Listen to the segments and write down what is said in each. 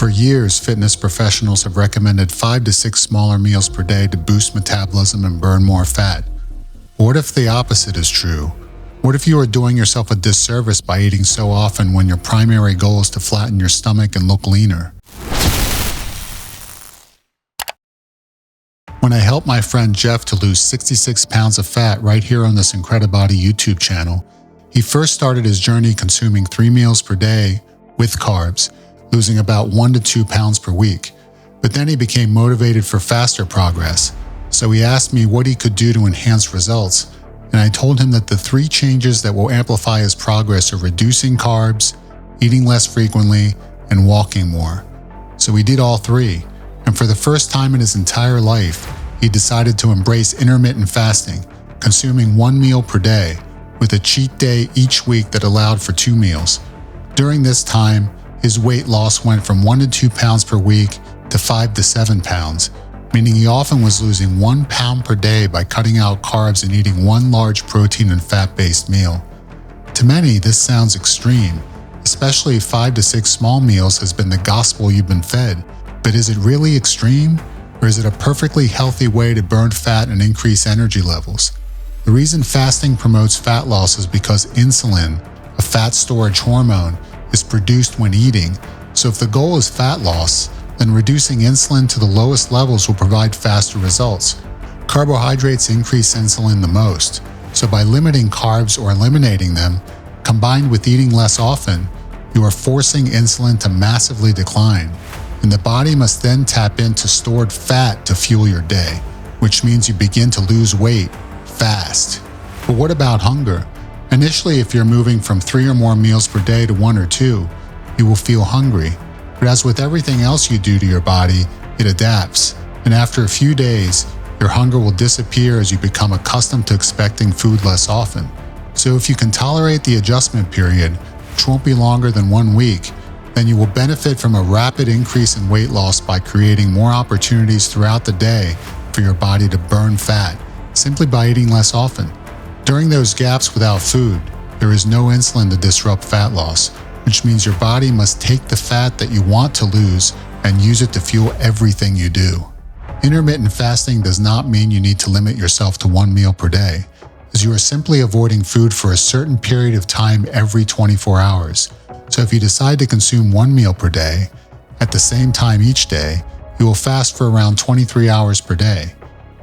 For years, fitness professionals have recommended 5 to 6 smaller meals per day to boost metabolism and burn more fat. But what if the opposite is true? What if you are doing yourself a disservice by eating so often when your primary goal is to flatten your stomach and look leaner? When I helped my friend Jeff to lose 66 pounds of fat right here on this IncrediBody YouTube channel, he first started his journey consuming 3 meals per day with carbs, losing about 1 to 2 pounds per week. But then he became motivated for faster progress. So he asked me what he could do to enhance results, and I told him that the 3 changes that will amplify his progress are reducing carbs, eating less frequently, and walking more. So he did all 3, and for the first time in his entire life, he decided to embrace intermittent fasting, consuming 1 meal per day, with a cheat day each week that allowed for 2 meals. During this time, his weight loss went from 1 to 2 pounds per week to 5 to 7 pounds, meaning he often was losing 1 pound per day by cutting out carbs and eating 1 large protein and fat-based meal. To many, this sounds extreme, especially if 5 to 6 small meals has been the gospel you've been fed. But is it really extreme? Or is it a perfectly healthy way to burn fat and increase energy levels? The reason fasting promotes fat loss is because insulin, a fat storage hormone, is produced when eating, so if the goal is fat loss, then reducing insulin to the lowest levels will provide faster results. Carbohydrates increase insulin the most, so by limiting carbs or eliminating them, combined with eating less often, you are forcing insulin to massively decline, and the body must then tap into stored fat to fuel your day, which means you begin to lose weight fast. But what about hunger? Initially, if you're moving from 3 or more meals per day to 1 or 2, you will feel hungry. But as with everything else you do to your body, it adapts. And after a few days, your hunger will disappear as you become accustomed to expecting food less often. So if you can tolerate the adjustment period, which won't be longer than 1 week, then you will benefit from a rapid increase in weight loss by creating more opportunities throughout the day for your body to burn fat, simply by eating less often. During those gaps without food, there is no insulin to disrupt fat loss, which means your body must take the fat that you want to lose and use it to fuel everything you do. Intermittent fasting does not mean you need to limit yourself to 1 meal per day, as you are simply avoiding food for a certain period of time every 24 hours. So if you decide to consume 1 meal per day, at the same time each day, you will fast for around 23 hours per day.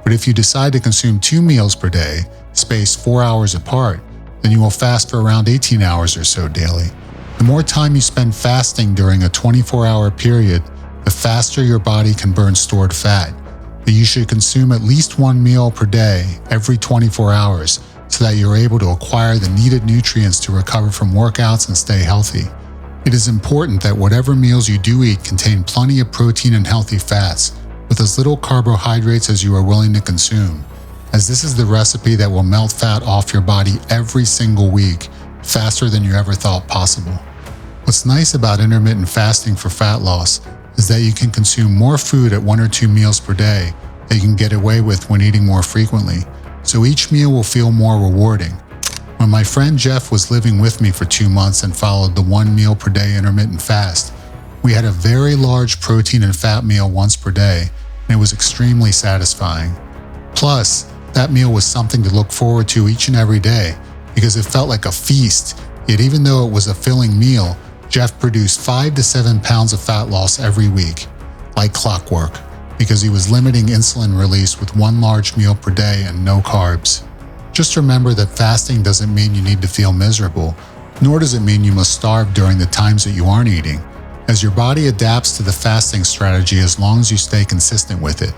But if you decide to consume 2 meals per day, spaced 4 hours apart, then you will fast for around 18 hours or so daily. The more time you spend fasting during a 24-hour period, the faster your body can burn stored fat. But you should consume at least 1 meal per day every 24 hours so that you're able to acquire the needed nutrients to recover from workouts and stay healthy. It is important that whatever meals you do eat contain plenty of protein and healthy fats, with as little carbohydrates as you are willing to consume, as this is the recipe that will melt fat off your body every single week, faster than you ever thought possible. What's nice about intermittent fasting for fat loss is that you can consume more food at 1 or 2 meals per day that you can get away with when eating more frequently, so each meal will feel more rewarding. When my friend Jeff was living with me for 2 months and followed the 1 meal per day intermittent fast, we had a very large protein and fat meal once per day, and it was extremely satisfying. Plus, that meal was something to look forward to each and every day because it felt like a feast, yet even though it was a filling meal, Jeff produced 5 to 7 pounds of fat loss every week, like clockwork, because he was limiting insulin release with 1 large meal per day and no carbs. Just remember that fasting doesn't mean you need to feel miserable, nor does it mean you must starve during the times that you aren't eating, as your body adapts to the fasting strategy as long as you stay consistent with it.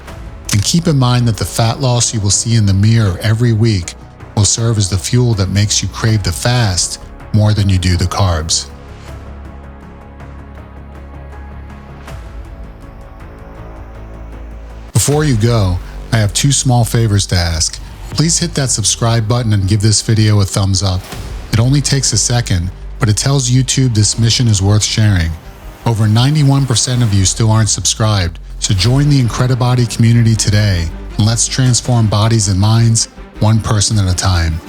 And keep in mind that the fat loss you will see in the mirror every week will serve as the fuel that makes you crave the fast more than you do the carbs. Before you go, I have 2 small favors to ask. Please hit that subscribe button and give this video a thumbs up. It only takes a second, but it tells YouTube this mission is worth sharing. Over 91% of you still aren't subscribed, so join the IncrediBody community today, and let's transform bodies and minds, 1 person at a time.